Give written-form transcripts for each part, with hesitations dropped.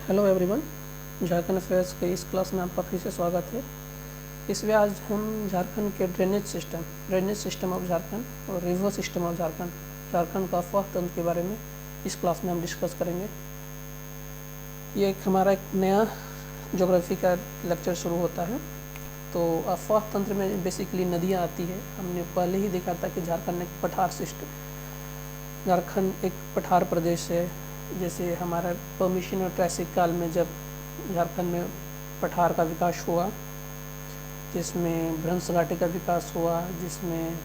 Hello everyone, Jharkhand affairs के इस class में आपका फिर से स्वागत है। इसमें आज हम झारखंड के ड्रेनेज सिस्टम ऑफ झारखंड और रिवर सिस्टम ऑफ झारखंड का अफवाह तंत्र के बारे में इस क्लास में हम डिस्कस करेंगे। ये हमारा एक नया ज्योग्राफी का लेक्चर शुरू होता है। तो अफवाह तंत्र में बेसिकली नदियाँ आती है। हमने पहले ही देखा था कि झारखंड एक पठार प्रदेश है। जैसे हमारा परमिशन और ट्रैसिक काल में जब झारखंड में पठार का विकास हुआ, जिसमें भ्रंश घाटी का विकास हुआ, जिसमें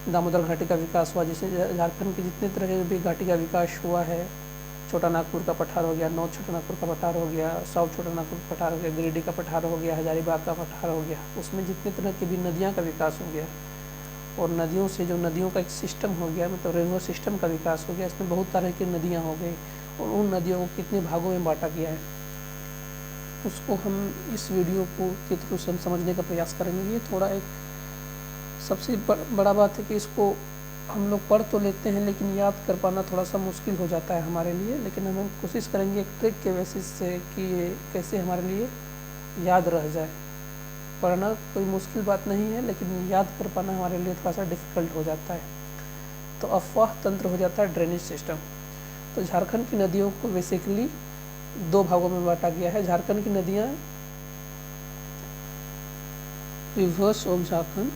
दामोदर घाटी का विकास हुआ, जिसमें झारखंड के जितने तरह के भी घाटी का विकास हुआ है, छोटा नागपुर का पठार हो गया, नॉर्थ छोटा नागपुर का पठार हो गया, साउथ छोटा नागपुर का पठार हो गया, गिरिडीह का पठार हो गया, हजारीबाग का पठार हो गया, उसमें जितने तरह की भी नदियाँ का विकास हो गया और नदियों से जो नदियों का एक सिस्टम हो गया, मतलब रिवर सिस्टम का विकास हो गया। इसमें बहुत तरह की नदियाँ हो गई और उन नदियों को कितने भागों में बांटा गया है, उसको हम इस वीडियो के थ्रू से हम समझने का प्रयास करेंगे। ये थोड़ा एक सबसे बड़ा बात है कि इसको हम लोग पढ़ तो लेते हैं, लेकिन याद कर पाना थोड़ा सा मुश्किल हो जाता है हमारे लिए। लेकिन हम कोशिश करेंगे एक ट्रिक के बेसिस से कि ये कैसे हमारे लिए याद रह जाए। पढ़ना कोई मुश्किल बात नहीं है, लेकिन याद कर पाना हमारे लिए थोड़ा सा डिफ़िकल्ट हो जाता है। तो अफवाह तंत्र हो जाता है ड्रेनेज सिस्टम। तो झारखंड की नदियों को बेसिकली दो भागों में बांटा गया है। झारखंड की नदियाँ रिवर्स ऑफ झारखंड,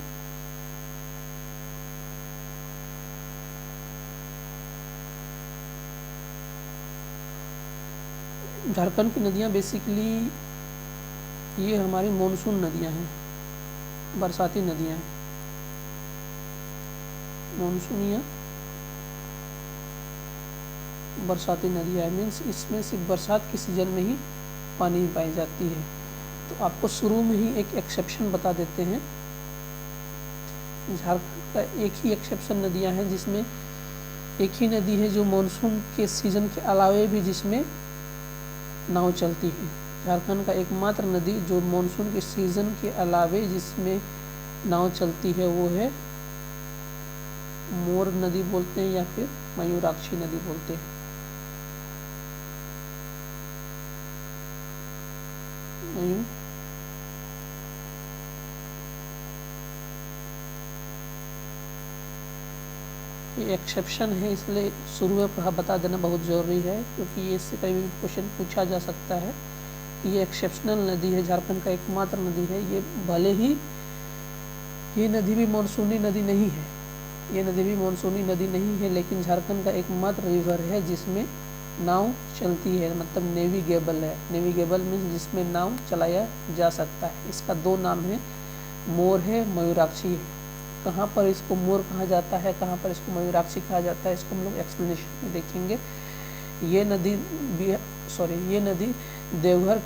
झारखंड की नदियाँ बेसिकली ये हमारी मानसून नदियाँ हैं, बरसाती नदियाँ हैं, मानसूनिया बरसाती नदियाँ है। मीन्स इसमें सिर्फ बरसात के सीज़न में ही पानी पाई जाती है। तो आपको शुरू में ही एक एक्सेप्शन बता देते हैं। झारखंड का एक ही एक्सेप्शन नदियाँ हैं जिसमें एक ही नदी है जो मानसून के सीज़न के अलावे भी जिसमें नाव चलती है। झारखंड का एकमात्र नदी जो मानसून के सीज़न के अलावे जिसमें नाव चलती है वो है मोर नदी बोलते हैं या फिर मयूराक्षी नदी बोलते हैं। ये एक्सेप्शन है, इसलिए शुरू में बता देना बहुत ज़रूरी है, क्योंकि ये इससे कई भी क्वेश्चन पूछा जा सकता है। ये एक्सेप्शनल नदी है, झारखंड का एकमात्र नदी है। ये भले ही ये नदी भी मानसूनी नदी नहीं है, ये नदी भी मानसूनी नदी नहीं है, लेकिन झारखंड का एकमात्र रिवर है जिसमें नाव चलती है, मतलब नेविगेबल है। नेविगेबल मीन्स जिसमें नाव चलाया जा सकता है। इसका दो नाम है, मोर है, मयूराक्षी है। कहाँ पर इसको मोर कहा जाता है, कहाँ पर इसको मयूराक्षी कहा जाता है, इसको हम लोग एक्सप्लेनेशन में देखेंगे। ये नदी देवघर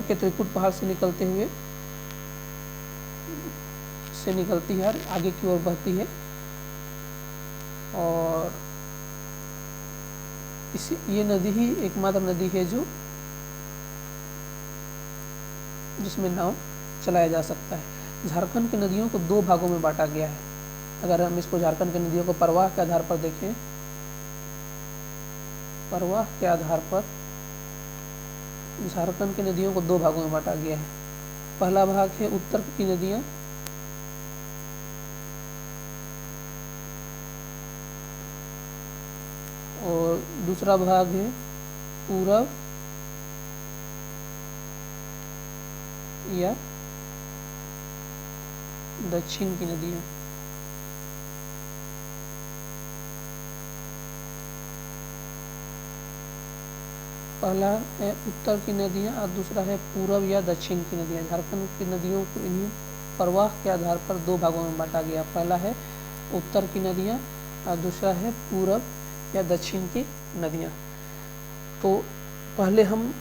के त्रिकुट पहाड़ से निकलती है और आगे की ओर बहती है। और ये नदी ही एकमात्र नदी है जिसमें नाव चलाया जा सकता है। झारखंड की नदियों को दो भागों में बांटा गया है। अगर हम इसको झारखंड की नदियों को प्रवाह के आधार पर देखें, प्रवाह के आधार पर झारखंड की नदियों को दो भागों में बांटा गया है। पहला भाग है उत्तर की नदियाँ, और दूसरा भाग है पूरब या दक्षिण की नदियाँ। पहला है उत्तर की नदियाँ और दूसरा है पूरब या दक्षिण की नदियाँ। झारखंड की नदियों को इन्हीं प्रवाह के आधार पर दो भागों में बांटा गया। पहला है उत्तर की नदियाँ और दूसरा है पूरब या दक्षिण की नदियाँ। तो पहले हम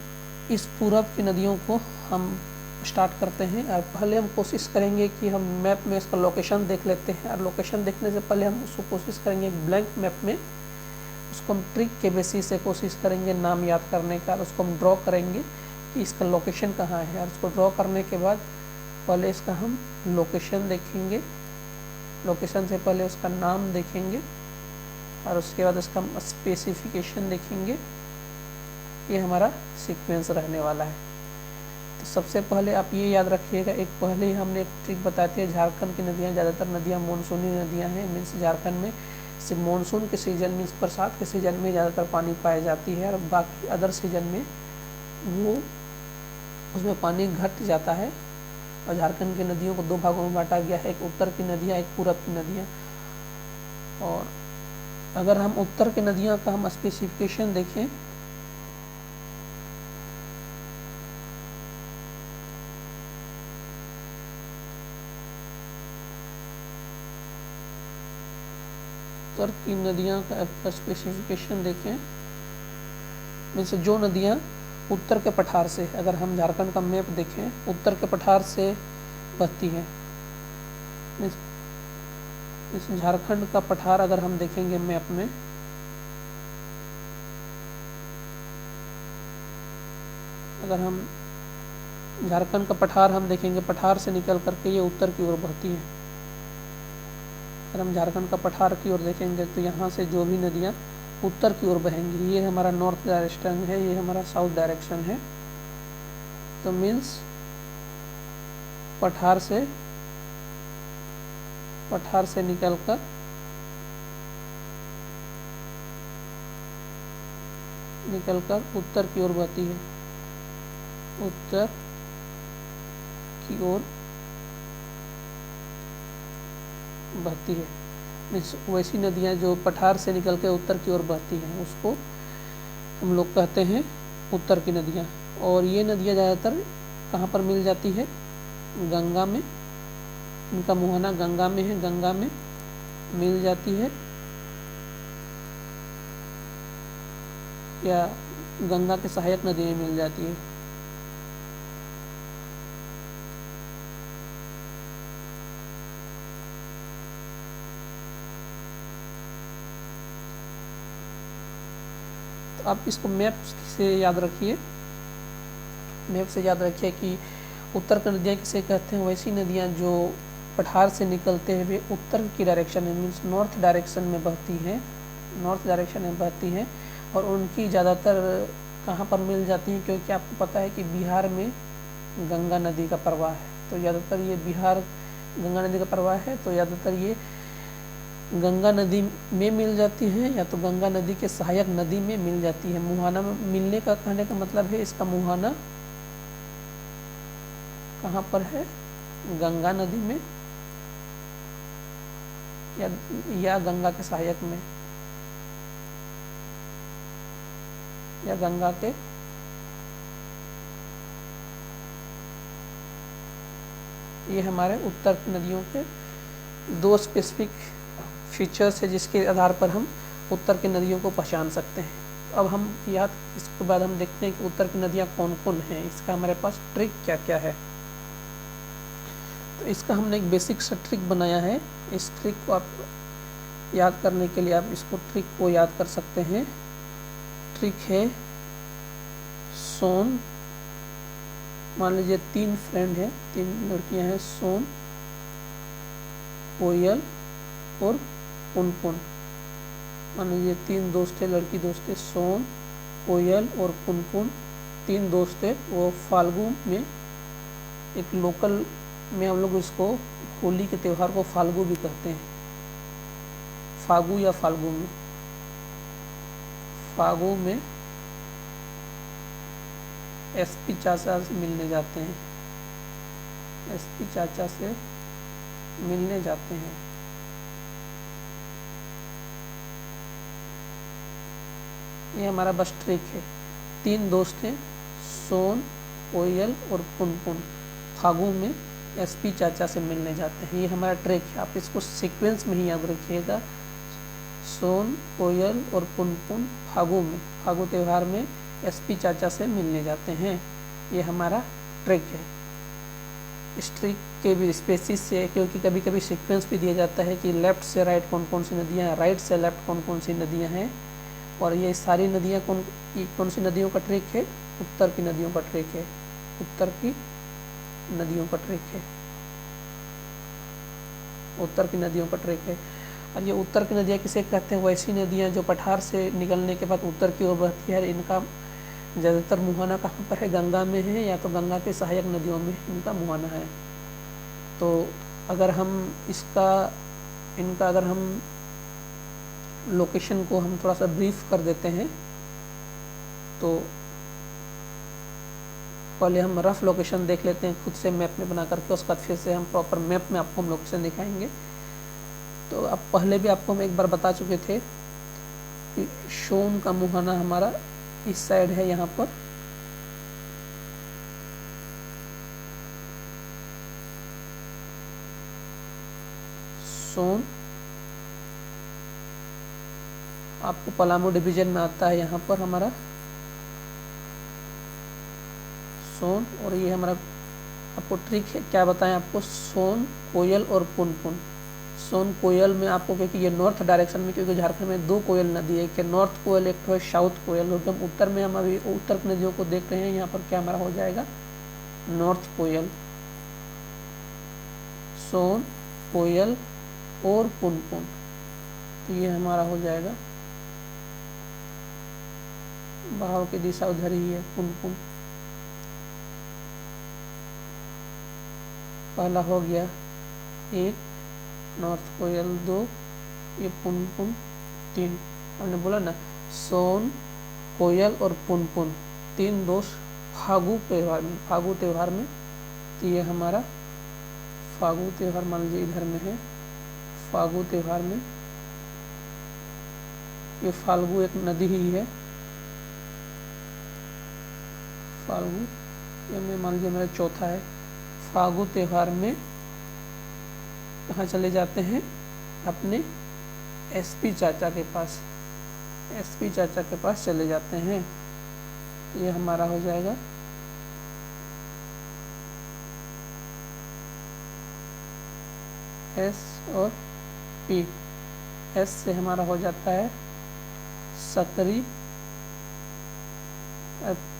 इस पूरब की नदियों को हम स्टार्ट करते हैं। और पहले हम कोशिश करेंगे कि हम मैप में इसका लोकेशन देख लेते हैं, और लोकेशन देखने से पहले हम उसको कोशिश करेंगे ब्लैंक मैप में, उसको हम ट्रिक के बेसिस से कोशिश करेंगे नाम याद करने का। उसको हम ड्रॉ करेंगे कि इसका लोकेशन कहाँ है, और उसको ड्रॉ करने के बाद पहले इसका हम लोकेशन देखेंगे, लोकेशन से पहले उसका नाम देखेंगे और उसके बाद इसका हम स्पेसिफिकेशन देखेंगे। ये हमारा सीक्वेंस रहने वाला है। तो सबसे पहले आप ये याद रखिएगा, एक पहले ही हमने एक ट्रिक बताती है, झारखंड की नदियाँ ज़्यादातर नदियाँ मानसूनी नदियाँ हैं। मीन्स झारखंड में सिर्फ मानसून के सीज़न मीन्स बरसात के सीज़न में ज़्यादातर पानी पाई जाती है, और बाकी अदर सीजन में वो उसमें पानी घट जाता है। और झारखंड की नदियों को 2 भागों में बांटा गया है, एक उत्तर की नदियाँ, एक पूरब की नदियाँ। और अगर हम उत्तर की नदियाँ का हम स्पेसिफिकेशन देखें, उत्तर की नदियाँ का स्पेसिफिकेशन देखें, मीन्स जो नदियाँ उत्तर के पठार से, अगर हम झारखंड का मैप देखें, उत्तर के पठार से बहती हैं। मीन्स झारखंड का पठार अगर हम देखेंगे मैप में, अगर हम झारखंड का पठार हम देखेंगे, पठार से निकल करके ये उत्तर की ओर बहती है। अगर हम झारखंड का पठार की ओर देखेंगे तो यहाँ से जो भी नदियाँ उत्तर की ओर बहेंगी, ये हमारा नॉर्थ डायरेक्शन है, ये हमारा साउथ डायरेक्शन है। तो मीन्स पठार से निकलकर उत्तर की ओर बहती है, उत्तर की ओर बहती है। मीन्स वैसी नदियाँ जो पठार से निकल के उत्तर की ओर बहती हैं, उसको हम लोग कहते हैं उत्तर की नदियाँ। और ये नदियाँ ज़्यादातर कहाँ पर मिल जाती है? गंगा में। इनका मुहाना गंगा में है, गंगा में मिल जाती है, या गंगा के सहायक नदी में मिल जाती है। तो आप इसको मैप से याद रखिए, मैप से याद रखिए कि उत्तर की नदियाँ किसे कहते हैं? वैसी नदियाँ जो पठार से निकलते हुए उत्तर की डायरेक्शन में, मीन्स नॉर्थ डायरेक्शन में बहती हैं, नॉर्थ डायरेक्शन में बहती हैं। और उनकी ज़्यादातर कहाँ पर मिल जाती हैं? क्योंकि आपको पता है कि बिहार में गंगा नदी का प्रवाह है, तो ज़्यादातर ये बिहार गंगा नदी का प्रवाह है, तो ज़्यादातर ये गंगा नदी में मिल जाती हैं, या तो गंगा नदी के सहायक नदी में मिल जाती है। मुहाना में मिलने का कहने का मतलब है, इसका मुहाना कहाँ पर है? गंगा नदी में, या गंगा के सहायक में, या गंगा के ये हमारे उत्तर की नदियों के 2 स्पेसिफिक फीचर्स है, जिसके आधार पर हम उत्तर की नदियों को पहचान सकते हैं। अब हम इसके बाद हम देखते हैं कि उत्तर की नदियाँ कौन कौन हैं, इसका हमारे पास ट्रिक क्या क्या है। तो इसका हमने एक बेसिक सा ट्रिक बनाया है। इस ट्रिक को आप याद करने के लिए आप इसको ट्रिक को याद कर सकते हैं। ट्रिक है सोन, मान लीजिए 3 फ्रेंड हैं, 3 लड़कियां हैं, सोन, कोयल और पुनपुन। मान लीजिए 3 दोस्त है, लड़की दोस्त है, सोन, कोयल और पुनपुन, 3 दोस्त है। वो फाल्गु में, एक लोकल में हम लोग इसको होली के त्यौहार को फाल्गु भी कहते हैं, फागु या फाल्गु में। फागु में एसपी चाचा से मिलने जाते हैं, एसपी चाचा से मिलने जाते हैं। ये हमारा बस ट्रिक है। 3 दोस्त हैं, सोन, कोयल और पुनपुन, फागु में एसपी चाचा से मिलने जाते हैं। ये हमारा ट्रिक है, आप इसको सीक्वेंस में ही याद रखिएगा। सोन, कोयल और पुनपुन फागु में, फागु त्यौहार में एसपी चाचा से मिलने जाते हैं। ये हमारा ट्रिक है। इस ट्रिक के भी स्पेसिस से, क्योंकि कभी कभी सीक्वेंस भी दिया जाता है कि लेफ़्ट से राइट कौन कौन सी नदियाँ हैं, राइट से लेफ़्ट कौन कौन सी नदियाँ हैं, और ये सारी नदियाँ कौन सी नदियों का ट्रिक है? उत्तर की नदियों का ट्रिक है, उत्तर की नदियों का ट्रिक है, उत्तर की नदियों का ट्रिक है। और ये उत्तर की नदियाँ किसे कहते हैं? वैसी नदियाँ जो पठार से निकलने के बाद उत्तर की ओर बहती है। इनका ज़्यादातर मुहाना कहाँ पर है? गंगा में है, या तो गंगा के सहायक नदियों में इनका मुहाना है। तो अगर हम इनका अगर हम लोकेशन को हम थोड़ा सा ब्रीफ कर देते हैं, तो पहले हम रफ लोकेशन देख लेते हैं खुद से मैप में बना करके, उसके बाद फिर से हम प्रॉपर मैप में आपको हम लोकेशन दिखाएंगे। तो अब पहले भी आपको हम एक बार बता चुके थे कि सोन का मुहाना हमारा इस साइड है, यहाँ पर सोन आपको पलामू डिवीजन में आता है, यहाँ पर हमारा सोन। और ये हमारा आपको ट्रिक है, क्या बताएं आपको, सोन, कोयल और पुनपुन। सोन कोयल में आपको, क्योंकि ये नॉर्थ डायरेक्शन में, क्योंकि झारखंड में 2 कोयल नदी है, एक है नॉर्थ कोयल, एक है साउथ कोयल। और हम उत्तर में, हम अभी उत्तर की नदियों को देख रहे हैं, यहाँ पर क्या हमारा हो जाएगा? नॉर्थ कोयल, सोन, कोयल और पुनपुन। तो ये हमारा हो जाएगा, बहाव की दिशा उधर ही है, पुनपुन। पहला हो गया 1 नॉर्थ कोयल, 2 ये पुनपुन, 3 हमने बोला ना, सोन, कोयल और पुनपुन 3 दोष फागु त्यौहार में, फागु त्यौहार में। तो ये हमारा फागु त्यौहार मान लीजिए इधर में है, फागु त्यौहार में ये फाल्गु एक नदी ही है, फाल्गु ये में मान लीजिए मेरा चौथा है। फागु त्यौहार में कहाँ चले जाते हैं? अपने एसपी चाचा के पास, एसपी चाचा के पास चले जाते हैं। ये हमारा हो जाएगा एस और पी। एस से हमारा हो जाता है सकरी,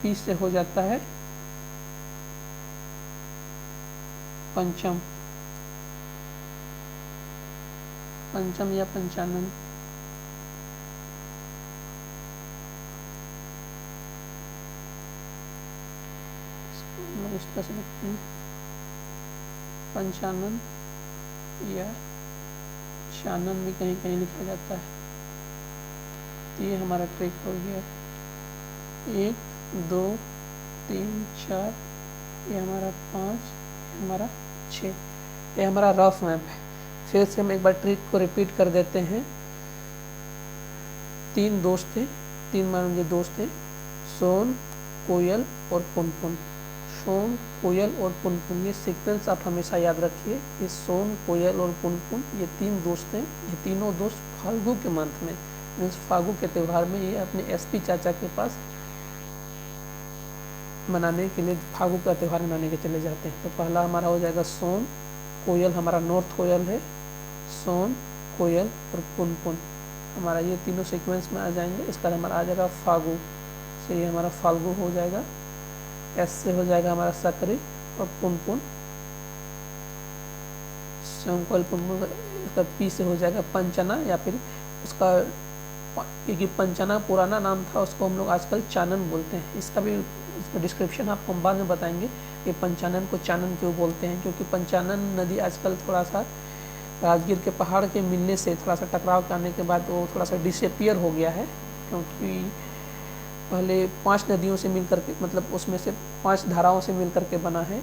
पी से हो जाता है पंचम, पंचम या पंचानन। इस तरह से लिखते हैं, पंचानन या चानन भी कहीं कहीं लिखा जाता है। तो ये हमारा ट्रिक हो गया, 1 2 3 4, ये हमारा 5, हमारा 6। ये हमारा रफ मैप है। फिर से हम एक बार ट्रिक को रिपीट कर देते हैं। 3 दोस्त थे, 3 मान लीजिए दोस्त थे, सोन, कोयल और पुनपुन। सोन, कोयल और पुनपुन, ये सीक्वेंस आप हमेशा याद रखिए। ये सोन, कोयल और पुनपुन ये 3 दोस्त हैं। ये तीनों दोस्त फाल्गु के मंथ में, मीन्स फागु के त्यौहार में, ये अपने एसपी चाचा के पास मनाने के लिए, फागु का त्यौहार मनाने के चले जाते हैं। तो पहला हमारा हो जाएगा सोन, कोयल हमारा नॉर्थ कोयल है, सोन, कोयल और पुनपुन हमारा, ये तीनों सीक्वेंस में आ जाएंगे। इसका हमारा आ जाएगा फागु से, ये हमारा फाल्गु हो जाएगा। एस से हो जाएगा हमारा सकरी और पुनपुन, कोयल पुनपुन। इसका पी से हो जाएगा पंचना, या फिर उसका, क्योंकि पंचना पुराना नाम था, उसको हम लोग आजकल चानन बोलते हैं। इसका भी, इसका डिस्क्रिप्शन आपको हम बाद में बताएंगे कि पंचानन को चानन क्यों बोलते हैं। क्योंकि पंचानन नदी आजकल थोड़ा सा राजगीर के पहाड़ के मिलने से, थोड़ा सा टकराव करने के बाद वो थोड़ा सा डिसअपीयर हो गया है। क्योंकि पहले 5 नदियों से मिल करके, मतलब उसमें से 5 धाराओं से मिल करके बना है,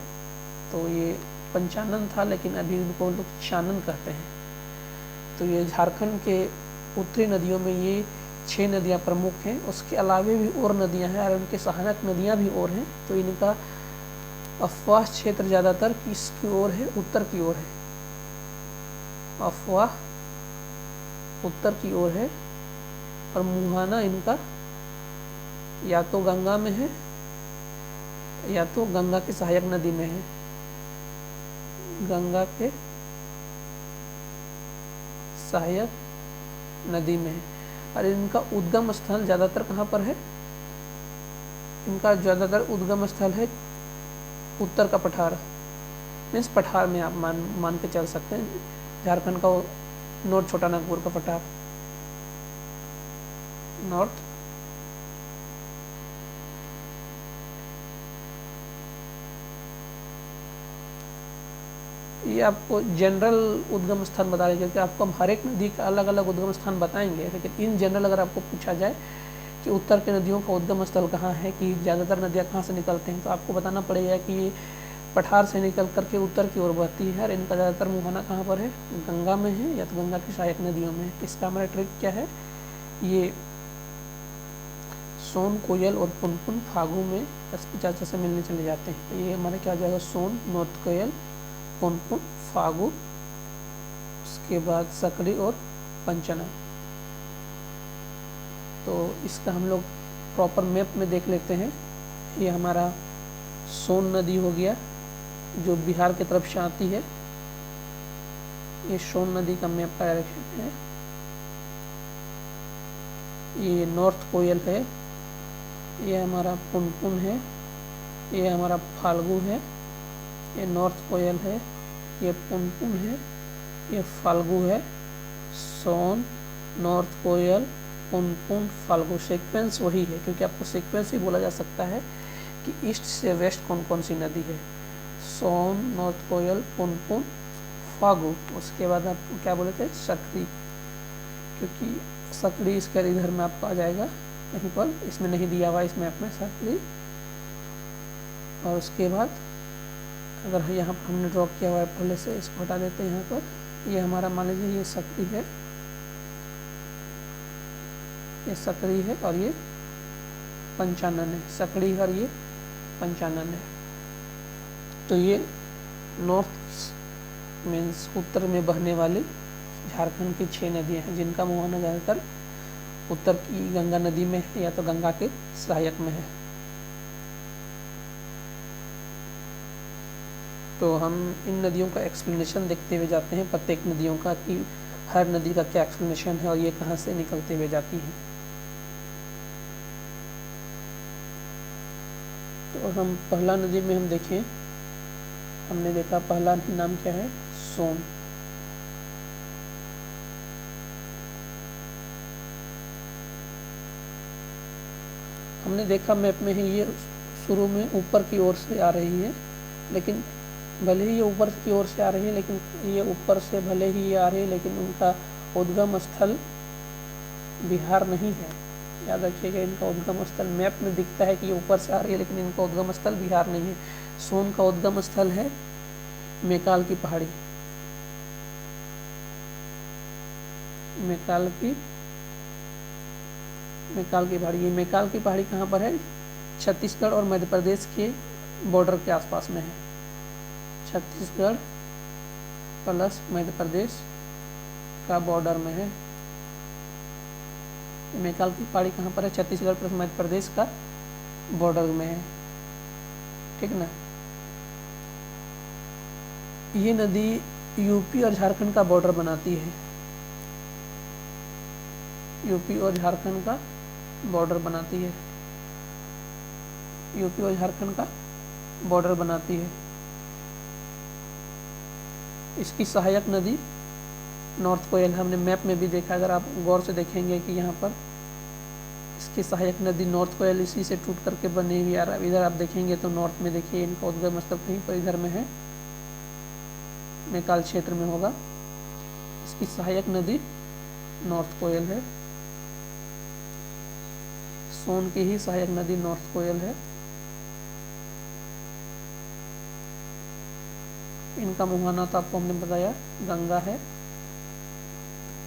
तो ये पंचानन था, लेकिन अभी उनको लोग चानन कहते हैं। तो ये झारखंड के उत्तरी नदियों में ये 6 नदियाँ प्रमुख हैं। उसके अलावे भी और नदियाँ हैं और उनके सहायक नदियाँ भी और हैं। तो इनका अफवाह क्षेत्र ज़्यादातर किसकी ओर है? उत्तर की ओर है। अफवाह उत्तर की ओर है, और मुहाना इनका या तो गंगा में है, या तो गंगा की सहायक नदी में है, गंगा के सहायक नदी में है। और इनका उद्गम स्थल ज़्यादातर कहाँ पर है? इनका ज़्यादातर उद्गम स्थल है उत्तर का पठार, मीन्स पठार में आप मान के चल सकते हैं। झारखंड का नॉर्थ छोटा नागपुर का पठार, नॉर्थ ये आपको जनरल उद्गम स्थान बता रहे हैं, क्योंकि आपको हम हर एक नदी का अलग अलग उद्गम स्थान बताएंगे, लेकिन इन जनरल अगर आपको पूछा जाए कि उत्तर के नदियों का उद्गम स्थल कहाँ है, कि ज़्यादातर नदियाँ कहाँ से निकलते हैं, तो आपको बताना पड़ेगा कि पठार से निकल करके उत्तर की ओर बहती है, और इनका ज़्यादातर मुहाना कहाँ पर है, गंगा में है या तो गंगा की सहायक नदियों में। इसका हमारा ट्रिक क्या है, ये सोन, कोयल और पुनपुन फागु में चाचा से मिलने चले जाते हैं। तो ये हमारा क्या हो जाएगा, सोन, नॉर्थ कोयल, पुनपुन, फागु, उसके बाद सकड़ी और पंचना। तो इसका हम लोग प्रॉपर मैप में देख लेते हैं। ये हमारा सोन नदी हो गया जो बिहार की तरफ से आती है, ये सोन नदी का मैप का डायरेक्शन है। ये नॉर्थ कोयल है, ये हमारा पुनपुन है, ये हमारा फाल्गु है, ये नॉर्थ कोयल है, ये पुनपुन है, ये फाल्गु है। सोन, नॉर्थ कोयल, पुनपुन, फाल्गु, सीक्वेंस वही है, क्योंकि आपको सीक्वेंस ही बोला जा सकता है कि ईस्ट से वेस्ट कौन कौन सी नदी है। सोन, नॉर्थ कोयल, पुनपुन, फागु, उसके बाद आपको क्या बोले थे, सकड़ी, क्योंकि सकड़ी इसके इधर में आपको आ जाएगा कहीं पर, इसमें नहीं दिया हुआ इस मैप में सकड़ी। और उसके बाद अगर यहाँ पर हमने ड्रॉ किया हुआ है पहले से, इसको हटा देते हैं। यहाँ पर ये हमारा मान लीजिए ये सकड़ी है, ये सकड़ी है, और ये पंचानन है, सकड़ी और ये पंचानन है। तो ये नॉर्थ मीन्स उत्तर में बहने वाली झारखंड की 6 नदियाँ हैं, जिनका मुहाना ज़्यादातर उत्तर की गंगा नदी में है या तो गंगा के सहायक में है। तो हम इन नदियों का एक्सप्लेनेशन देखते हुए जाते हैं, प्रत्येक नदियों का, कि हर नदी का क्या एक्सप्लेनेशन है और ये कहाँ से निकलते हुए जाती हैं। तो हम पहला नदी में हम देखें, हमने देखा पहला नाम क्या है, सोन। हमने देखा मैप में ही ये शुरू में ऊपर की ओर से आ रही है, लेकिन भले ही ये ऊपर की ओर से आ रही है, लेकिन ये ऊपर से भले ही ये आ रही है, लेकिन उनका उद्गम स्थल बिहार नहीं है। याद रखिएगा, इनका उद्गम स्थल मैप में दिखता है कि ये ऊपर से आ रही है, लेकिन इनका उद्गम स्थल बिहार नहीं है। सोन का उद्गम स्थल है मैकाल की पहाड़ी, मैकाल की पहाड़ी। ये मैकाल की पहाड़ी कहाँ पर है, छत्तीसगढ़ और मध्य प्रदेश के बॉर्डर के आसपास में है। छत्तीसगढ़ प्लस मध्य प्रदेश का बॉर्डर में है। मैकाल की पहाड़ी कहाँ पर है, छत्तीसगढ़ प्लस मध्य प्रदेश का बॉर्डर में है, ठीक ना। ये नदी यूपी और झारखंड का बॉर्डर बनाती है, यूपी और झारखंड का बॉर्डर बनाती है, यूपी और झारखंड का बॉर्डर बनाती है। इसकी सहायक नदी नॉर्थ कोयल, हमने मैप में भी देखा, अगर आप गौर से देखेंगे कि यहाँ पर इसकी सहायक नदी नॉर्थ कोयल इसी से टूट करके बनी हुई आ रहा है। इधर आप देखेंगे तो नॉर्थ में देखिए इनका उद्गम स्थल कहीं पर इधर में है, मैकाल क्षेत्र में होगा। इसकी सहायक नदी नॉर्थ कोयल है, सोन की ही सहायक नदी नॉर्थ कोयल है। इनका मुहाना तो आपको हमने बताया गंगा है,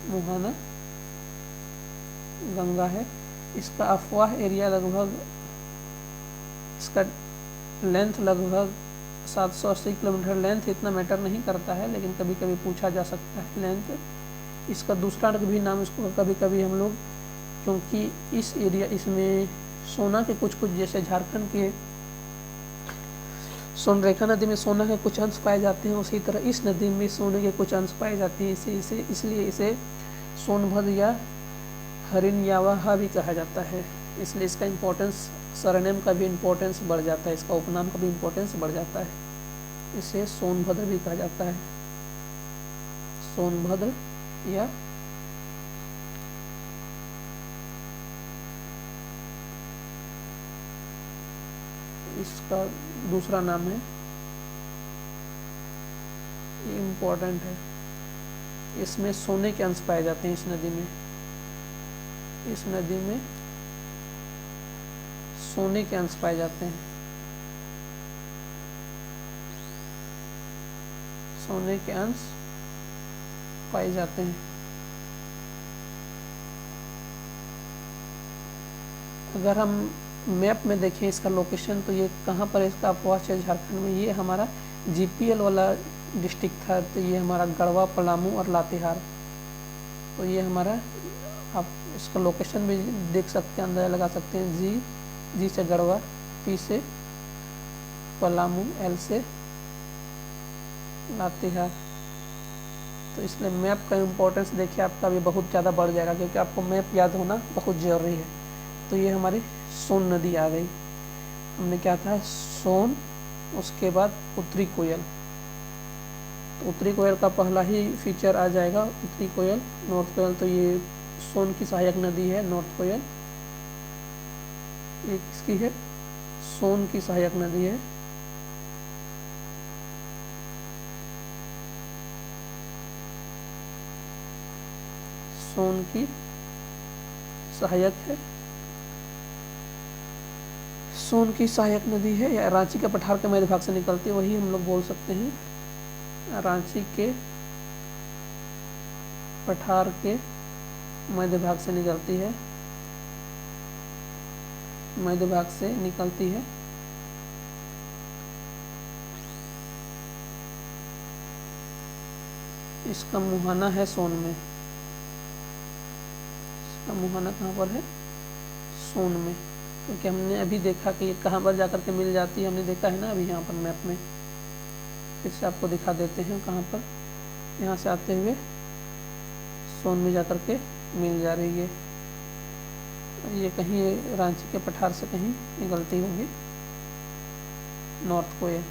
मुहाना गंगा है। इसका अफवाह एरिया लगभग, इसका लेंथ लगभग 780 किलोमीटर। लेंथ इतना मैटर नहीं करता है, लेकिन कभी कभी पूछा जा सकता है लेंथ। इसका दूसरा भी नाम इसको कभी कभी हम लोग, क्योंकि इस एरिया, इसमें सोना के कुछ जैसे झारखंड के सोनरेखा नदी में सोना के कुछ अंश पाए जाते हैं, उसी तरह इस नदी में सोने के कुछ अंश पाए जाते हैं। इसलिए इसे सोनभद्र या हरिणयावाहा भी कहा जाता है। इसलिए इसका इम्पोर्टेंस, सरनेम का भी इम्पोर्टेंस बढ़ जाता है, इसका उपनाम का भी इम्पोर्टेंस बढ़ जाता है। इसे सोनभद्र भी कहा जाता है, सोनभद्र या इसका दूसरा नाम है, ये इम्पोर्टेंट है, इसमें सोने के अंश पाए जाते हैं। इस नदी में सोने के अंश पाए जाते हैं। सोने के अंश पाए जाते हैं। अगर हम मैप में देखें इसका लोकेशन, तो ये कहाँ पर इसका अपवाच है झारखंड में, ये हमारा जीपीएल वाला डिस्ट्रिक्ट था। तो ये हमारा गढ़वा, पलामू और लातेहार, तो ये हमारा, आप इसका लोकेशन भी देख सकते हैं, अंदाजा लगा सकते हैं। जी से गढ़वा, पी से पलामू, एल से लातेहार। तो इसलिए मैप का इम्पोर्टेंस देखिए आपका भी बहुत ज़्यादा बढ़ जाएगा, क्योंकि आपको मैप याद होना बहुत ज़रूरी है। तो ये हमारी सोन नदी आ गई। हमने क्या था, सोन, उसके बाद उत्तरी कोयल। तो उत्तरी कोयल का पहला ही फीचर आ जाएगा, उत्तरी कोयल, नॉर्थ कोयल। तो ये सोन की सहायक नदी है नॉर्थ कोयल, ये किसकी है, सोन की सहायक नदी है। सोन की सहायक है, सोन की सहायक नदी है, या रांची के पठार के मध्य भाग से निकलती है, वही हम लोग बोल सकते हैं। रांची के पठार के मध्य भाग से निकलती है, मध्य भाग से निकलती है। इसका मुहाना है सोन में, इसका मुहाना कहाँ पर है, सोन में। क्योंकि हमने अभी देखा कि ये कहाँ पर जाकर के मिल जाती है, हमने देखा है ना अभी यहाँ पर मैप में। फिर से आपको दिखा देते हैं कहाँ पर, यहाँ से आते हुए सोन में जाकर के मिल जा रही है। ये कहीं रांची के पठार से कहीं निकलती होगी नॉर्थ कोयल।